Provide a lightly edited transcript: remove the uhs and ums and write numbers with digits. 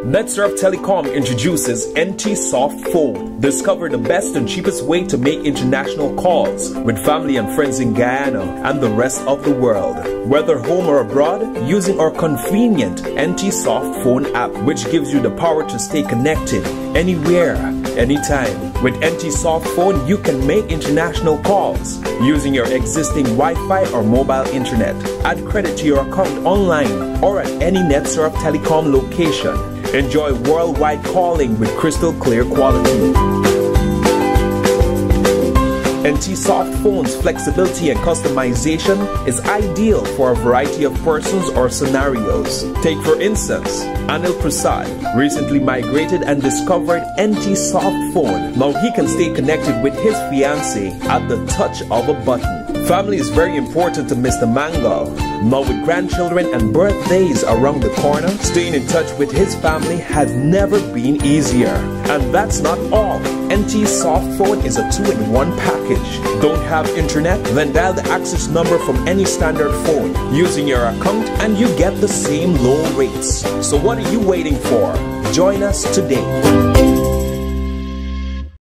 NetSurf Telecom introduces NT Soft Phone. Discover the best and cheapest way to make international calls with family and friends in Guyana and the rest of the world. Whether home or abroad, using our convenient NT Soft Phone app, which gives you the power to stay connected anywhere, anytime. With NT Soft Phone, you can make international calls using your existing Wi-Fi or mobile internet. Add credit to your account online or at any NetSurf Telecom location. Enjoy worldwide calling with crystal clear quality. NT Soft Phone's flexibility and customization is ideal for a variety of persons or scenarios. Take for instance, Anil Prasad recently migrated and discovered NT Soft Phone. Now he can stay connected with his fiancée at the touch of a button. Family is very important to Mr. Mangal. Now with grandchildren and birthdays around the corner, staying in touch with his family has never been easier. And that's not all. NT Soft Phone is a 2-in-1 package. Don't have internet? Then dial the access number from any standard phone using your account and you get the same low rates. So what are you waiting for? Join us today.